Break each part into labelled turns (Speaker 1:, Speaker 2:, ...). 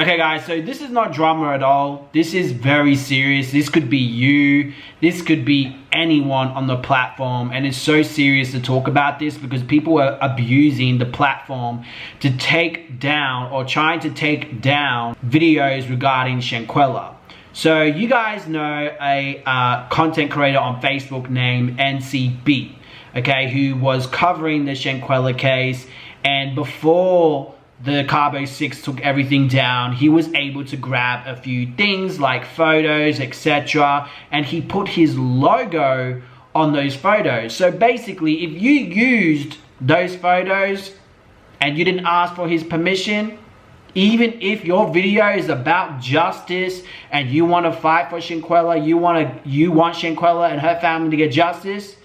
Speaker 1: Okay guys, so this is not drama at all. This is very serious. This could be you. This could be anyone on the platform. And it's so serious to talk about this because people are abusing the platform to take down or trying to take down videos regarding Shanquella. So you guys know a content creator on Facebook named NCB, okay, who was covering the Shanquella case. And before the Carbo 6 took everything down, he was able to grab a few things like photos, etc. And he put his logo on those photos. So basically, if you used those photos and you didn't ask for his permission, even if your video is about justice and you want to fight for Shanquella, you want Shanquella and her family to get justice,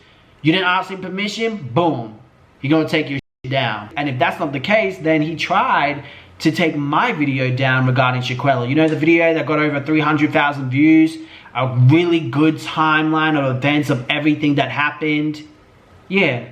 Speaker 1: you didn't ask him permission, boom, you're gonna take your down. And if that's not the case, then he tried to take my video down regarding Shanquella. You know, the video that got over 300,000 views, a really good timeline of events of everything that happened. Yeah,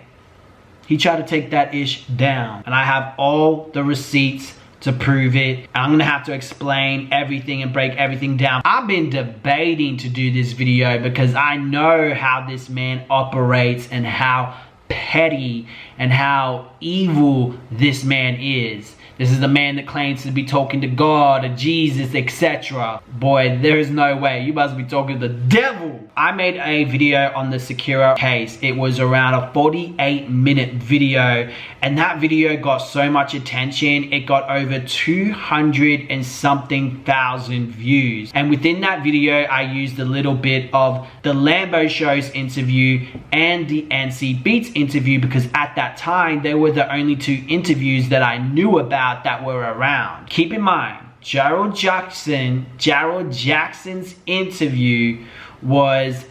Speaker 1: he tried to take that ish down, and I have all the receipts to prove it. I'm gonna have to explain everything and break everything down. I've been debating to do this video because I know how this man operates and how petty and how evil this man is. This is the man that claims to be talking to God or Jesus, etc. Boy, there is no way. You must be talking to the devil. I made a video on the Shanquella case. It was around a 48-minute video, and that video got so much attention. It got over 200 and something thousand views. And within that video, I used a little bit of the Lambo Show's interview and the NC Beats interview because at that time, they were the only two interviews that I knew about that were around. Keep in mind, Gerold Jackson's interview was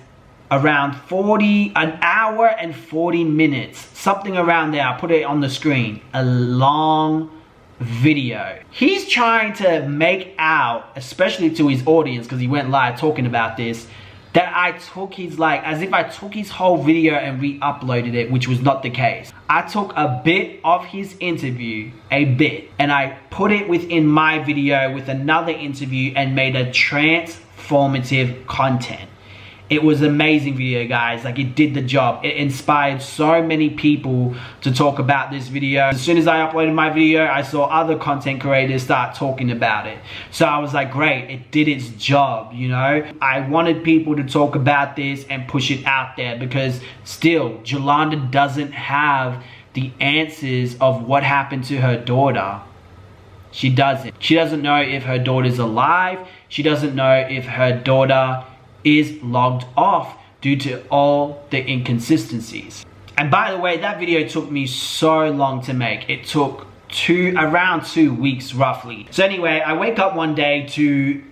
Speaker 1: around an hour and 40 minutes, something around there. I'll put it on the screen. A long video. He's trying to make out, especially to his audience, because he went live talking about this, that I took his, as if I took his whole video and re-uploaded it, which was not the case. I took a bit of his interview, and I put it within my video with another interview and made a transformative content. It was an amazing video, guys. Like, it did the job. It inspired so many people to talk about this video. As soon as I uploaded my video, I saw other content creators start talking about it. So I was like, great, it did its job, you know? I wanted people to talk about this and push it out there because still, Yolanda doesn't have the answers of what happened to her daughter. She doesn't. She doesn't know if her daughter's alive. She doesn't know if her daughter is logged off due to all the inconsistencies. And by the way, that video took me so long to make. It took around 2 weeks roughly. So anyway, I wake up one day to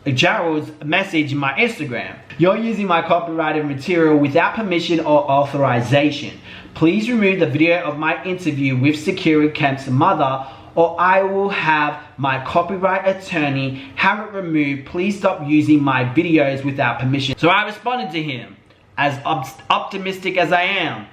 Speaker 1: Gerold's message in my Instagram. You're using my copyrighted material without permission or authorization. Please remove the video of my interview with Shanquella Kemp's mother, or I will have my copyright attorney have it removed. Please stop using my videos without permission. So I responded to him, as optimistic as I am.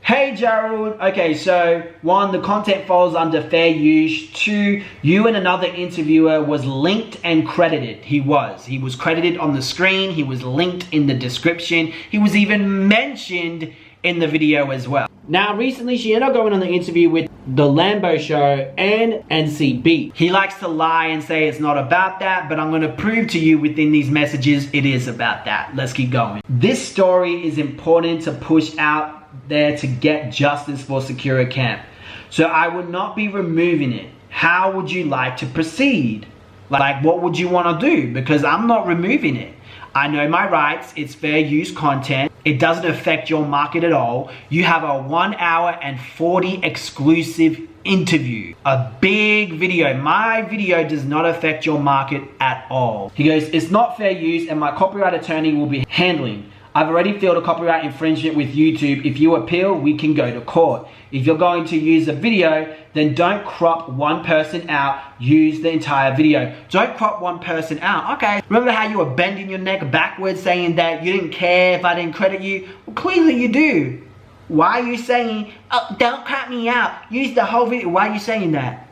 Speaker 1: Hey Gerold, okay, so 1, the content falls under fair use. 2, you and another interviewer was linked and credited. He was credited on the screen. He was linked in the description. He was even mentioned in the video as well. Now, recently she ended up going on the interview with the Lambo Show and NCB. He likes to lie and say it's not about that, but I'm gonna prove to you within these messages it is about that. Let's keep going. This story is important to push out there to get justice for Shanquella Kemp. So I would not be removing it. How would you like to proceed? Like, what would you want to do? Because I'm not removing it. I know my rights. It's fair use content. It doesn't affect your market at all. You have a 1 hour and 40 exclusive interview. A big video. My video does not affect your market at all. He goes, it's not fair use and my copyright attorney will be handling. I've already filed a copyright infringement with YouTube. If you appeal, we can go to court. If you're going to use a video, then don't crop one person out, use the entire video. Don't crop one person out. Okay, remember how you were bending your neck backwards saying that you didn't care if I didn't credit you? Well, clearly you do. Why are you saying, oh, don't crop me out, use the whole video? Why are you saying that?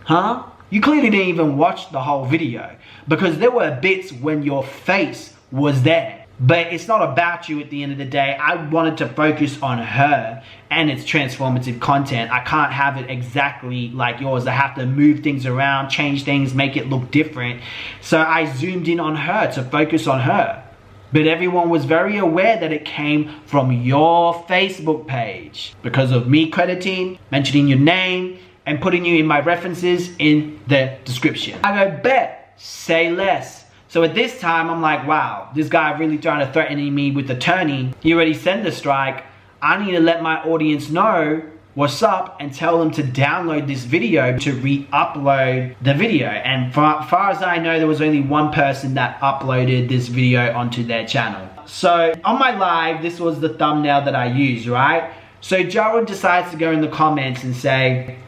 Speaker 1: Huh? You clearly didn't even watch the whole video, because there were bits when your face was there. But it's not about you at the end of the day. I wanted to focus on her and its transformative content. I can't have it exactly like yours. I have to move things around, change things, make it look different. So I zoomed in on her to focus on her. But everyone was very aware that it came from your Facebook page because of me crediting, mentioning your name, and putting you in my references in the description. I go, bet, say less. So at this time, I'm like, wow, this guy really trying to threaten me with attorney. He already sent the strike. I need to let my audience know what's up and tell them to download this video to re-upload the video. And far as I know, there was only one person that uploaded this video onto their channel. So on my live, this was the thumbnail that I used, right? So Gerold decides to go in the comments and say,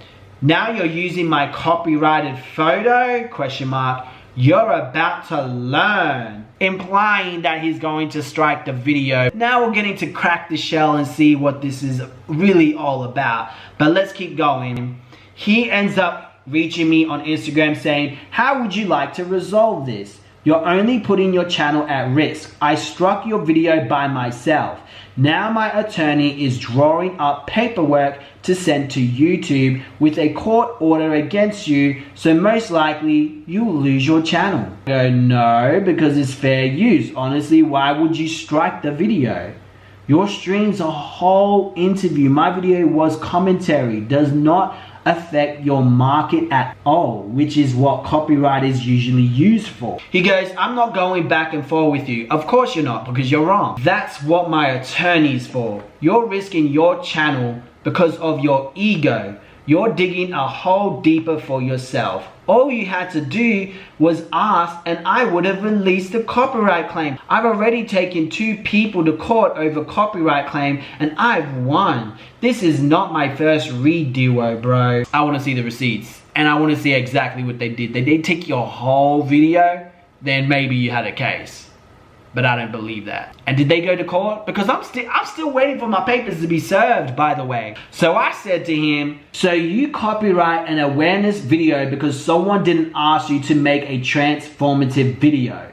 Speaker 1: now you're using my copyrighted photo, question mark. You're about to learn, implying that he's going to strike the video. Now we're getting to crack the shell and see what this is really all about. But let's keep going. He ends up reaching me on Instagram saying, how would you like to resolve this? You're only putting your channel at risk. I struck your video by myself. Now my attorney is drawing up paperwork to send to YouTube with a court order against you, so most likely you'll lose your channel. I go, no, because it's fair use. Honestly, why would you strike the video? Your stream's a whole interview. My video was commentary. Does not affect your market at all, which is what copyright is usually used for. He goes, I'm not going back and forth with you. Of course you're not, because you're wrong. That's what my attorney's for. You're risking your channel because of your ego. You're digging a hole deeper for yourself. All you had to do was ask and I would have released the copyright claim. I've already taken 2 people to court over copyright claim and I've won. This is not my first redo, bro. I want to see the receipts and I want to see exactly what they did. They did take your whole video, then maybe you had a case. But I don't believe that. And did they go to court? Because I'm still waiting for my papers to be served, by the way. So I said to him, so you copyright an awareness video because someone didn't ask you to make a transformative video.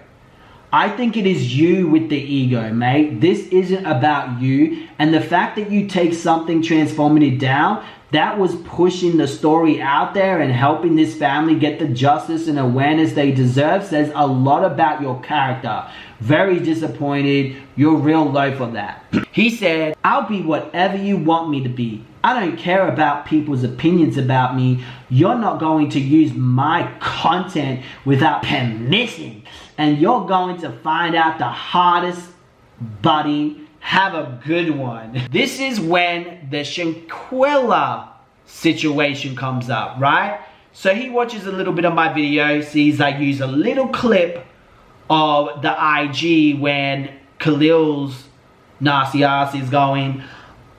Speaker 1: I think it is you with the ego, mate. This isn't about you. And the fact that you take something transformative down, that was pushing the story out there and helping this family get the justice and awareness they deserve, says a lot about your character. Very disappointed. You're real low for that. He said, I'll be whatever you want me to be. I don't care about people's opinions about me. You're not going to use my content without permission. And you're going to find out the hardest, buddy. Have a good one. This is when the Shanquella situation comes up, right? So he watches a little bit of my video, sees I use a little clip of the IG when Khalil's nasty ass is going,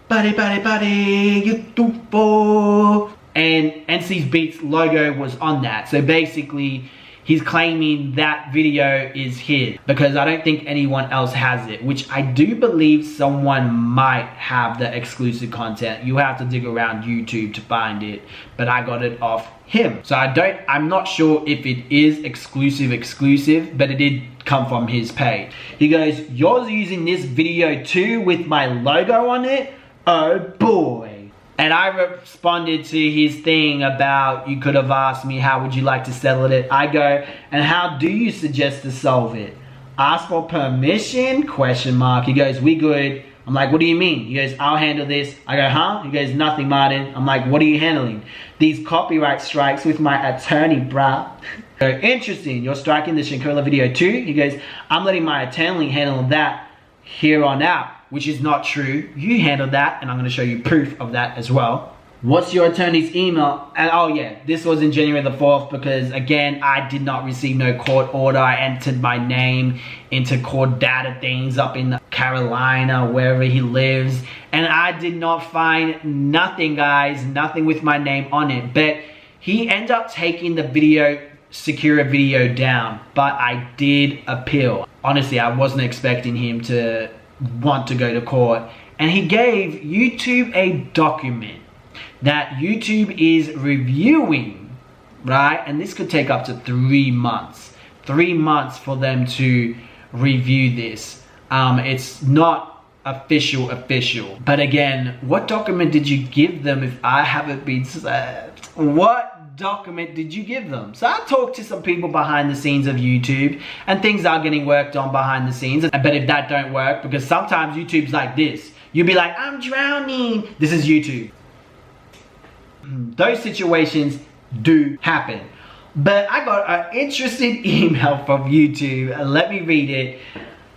Speaker 1: buddy, buddy, buddy, you doofo. And NC's Beats logo was on that. So basically, he's claiming that video is his because I don't think anyone else has it, which I do believe someone might have the exclusive content. You have to dig around YouTube to find it, but I got it off him. So I'm not sure if it is exclusive, but it did come from his page. He goes, you're using this video too with my logo on it? Oh boy. And I responded to his thing about, you could have asked me, how would you like to settle it? I go, and how do you suggest to solve it? Ask for permission? Question mark. He goes, we good. I'm like, what do you mean? He goes, I'll handle this. I go, huh? He goes, nothing, Martin. I'm like, what are you handling? These copyright strikes with my attorney, bruh. So, interesting. You're striking the Shanquella video too? He goes, I'm letting my attorney handle that here on out. Which is not true. You handled that, and I'm going to show you proof of that as well. What's your attorney's email? And oh yeah, this was in January the 4th because again, I did not receive no court order. I entered my name into court data things up in Carolina, wherever he lives. And I did not find nothing, guys, nothing with my name on it. But he ended up taking the video, secure video down, but I did appeal. Honestly, I wasn't expecting him to want to go to court, and he gave YouTube a document that YouTube is reviewing right? And this could take up to 3 months. 3 months for them to review this. It's not official. But again, what document did you give them if I haven't been served? What document did you give them? So I talked to some people behind the scenes of YouTube, and things are getting worked on behind the scenes. But if that don't work, because sometimes YouTube's like this, you'll be like, I'm drowning. This is YouTube. Those situations do happen. But I got an interesting email from YouTube. Let me read it.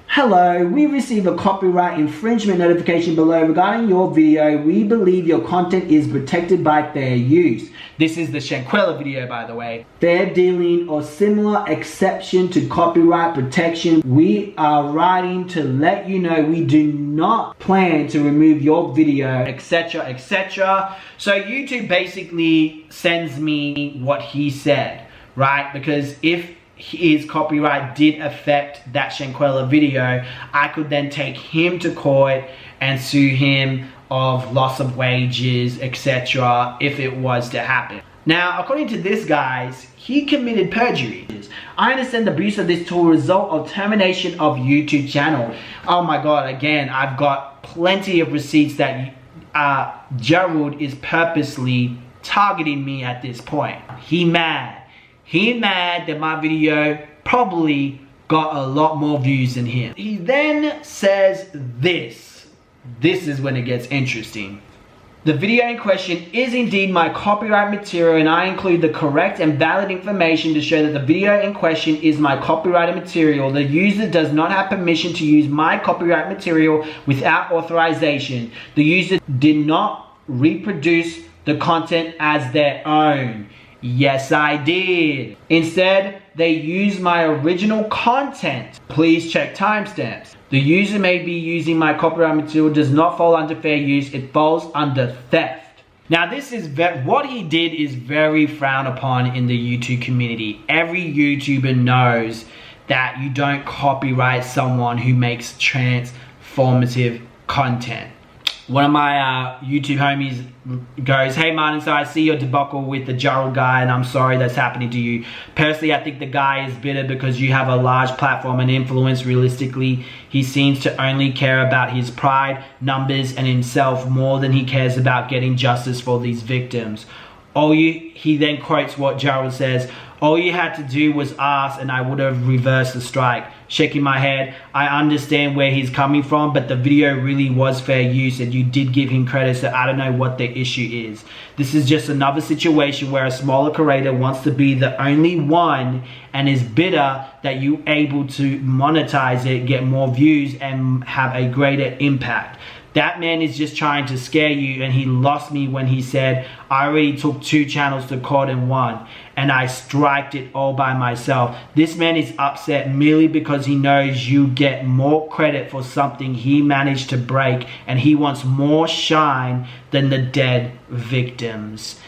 Speaker 1: Hello, we received a copyright infringement notification below regarding your video. We believe your content is protected by fair use. This is the Shanquella video, by the way. Fair dealing or similar exception to copyright protection. We are writing to let you know we do not plan to remove your video, etc, etc. So YouTube basically sends me what he said, right? Because if his copyright did affect that Shanquella video, I could then take him to court and sue him of loss of wages, etc. if it was to happen. Now, according to this, guys, he committed perjury. I understand the abuse of this tool result of termination of YouTube channel. Oh my God, again, I've got plenty of receipts that Gerold is purposely targeting me at this point. He mad that my video probably got a lot more views than him. He then says this. This is when it gets interesting. The video in question is indeed my copyright material, and I include the correct and valid information to show that the video in question is my copyrighted material. The user does not have permission to use my copyright material without authorization. The user did not reproduce the content as their own. Yes, I did. Instead, they used my original content. Please check timestamps. The user may be using my copyright material does not fall under fair use. It falls under theft. Now, this is what he did is very frowned upon in the YouTube community. Every YouTuber knows that you don't copyright someone who makes transformative content. One of my YouTube homies goes, hey Martin, so I see your debacle with the Gerold guy, and I'm sorry that's happening to you. Personally, I think the guy is bitter because you have a large platform and influence. Realistically, he seems to only care about his pride, numbers, and himself more than he cares about getting justice for these victims. He then quotes what Gerold says, all you had to do was ask and I would have reversed the strike. Shaking my head, I understand where he's coming from, but the video really was fair use and you did give him credit, so I don't know what the issue is. This is just another situation where a smaller creator wants to be the only one and is bitter that you're able to monetize it, get more views, and have a greater impact. That man is just trying to scare you, and he lost me when he said, I already took 2 channels to court and won, and I striked it all by myself. This man is upset merely because he knows you get more credit for something he managed to break, and he wants more shine than the dead victims.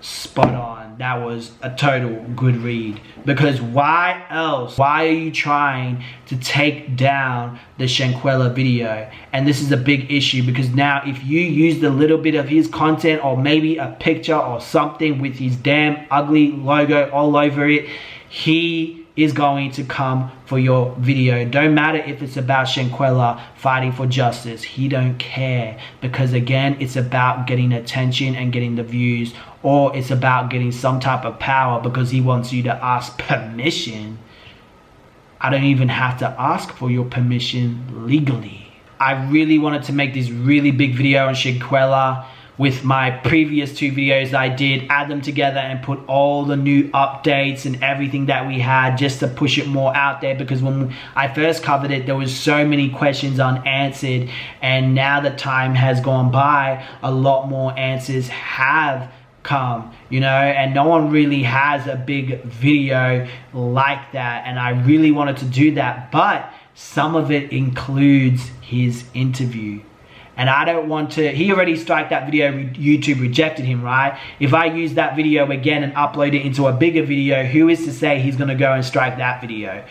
Speaker 1: Spot on. That was a total good read. Because why else? Why are you trying to take down the Shanquella video? And this is a big issue because now if you use the little bit of his content or maybe a picture or something with his damn ugly logo all over it, he is going to come for your video. Don't matter if it's about Shanquella fighting for justice. He don't care, because again, it's about getting attention and getting the views, or it's about getting some type of power because he wants you to ask permission. I don't even have to ask for your permission legally. I really wanted to make this really big video on Shanquella with my previous 2 videos I did, add them together and put all the new updates and everything that we had just to push it more out there, because when I first covered it, there was so many questions unanswered, and now that time has gone by, a lot more answers have come, you know, and no one really has a big video like that, and I really wanted to do that, but some of it includes his interview. And I don't want to, he already striked that video, YouTube rejected him, right? If I use that video again and upload it into a bigger video, who is to say he's gonna go and strike that video?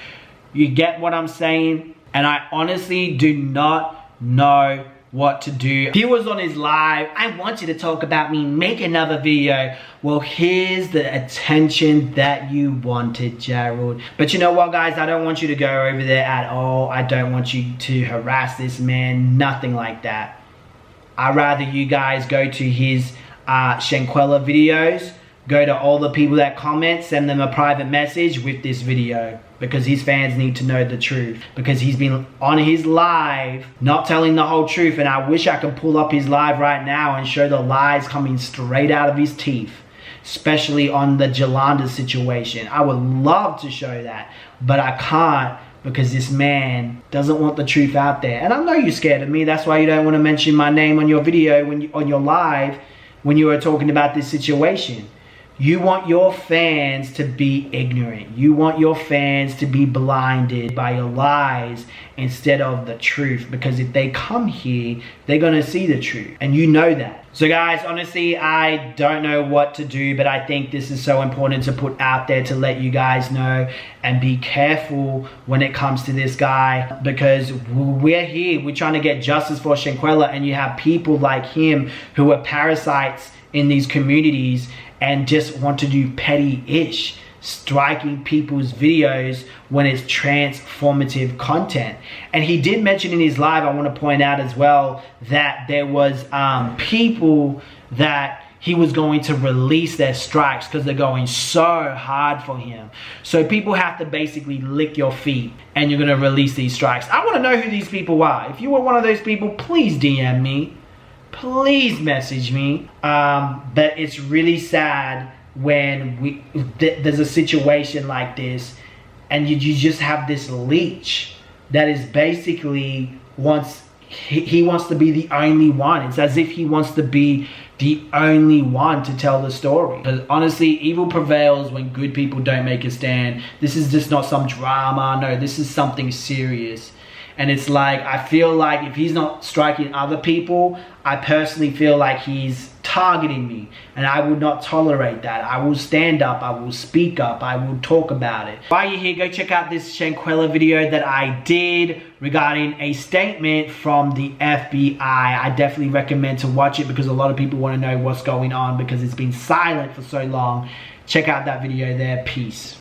Speaker 1: You get what I'm saying? And I honestly do not know what to do. He was on his live, I want you to talk about me, make another video. Well, here's the attention that you wanted, Gerold. But you know what, guys, I don't want you to go over there at all. I don't want you to harass this man, nothing like that. I'd rather you guys go to his Shanquella videos, go to all the people that comment, send them a private message with this video, because his fans need to know the truth, because he's been on his live not telling the whole truth. And I wish I could pull up his live right now and show the lies coming straight out of his teeth, especially on the Jolanda situation. I would love to show that, but I can't, because this man doesn't want the truth out there. And I know you're scared of me, that's why you don't want to mention my name on your video, on your live, when you were talking about this situation. You want your fans to be ignorant. You want your fans to be blinded by your lies instead of the truth. Because if they come here, they're going to see the truth. And you know that. So guys, honestly, I don't know what to do, but I think this is so important to put out there to let you guys know. And be careful when it comes to this guy, because we're here. We're trying to get justice for Shanquella. And you have people like him who are parasites in these communities and just want to do petty-ish, striking people's videos when it's transformative content. And he did mention in his live, I want to point out as well, that there was people that he was going to release their strikes because they're going so hard for him. So people have to basically lick your feet and you're going to release these strikes. I want to know who these people are. If you were one of those people, please DM me. Please message me. But it's really sad when there's a situation like this and you just have this leech that is basically he wants to be the only one. It's as if he wants to be the only one to tell the story. Because honestly, evil prevails when good people don't make a stand. This is just not some drama. No, this is something serious. And it's like, I feel like if he's not striking other people, I personally feel like he's targeting me. And I would not tolerate that. I will stand up, I will speak up, I will talk about it. While you're here, go check out this Shanquella video that I did regarding a statement from the FBI. I definitely recommend to watch it because a lot of people want to know what's going on because it's been silent for so long. Check out that video there. Peace.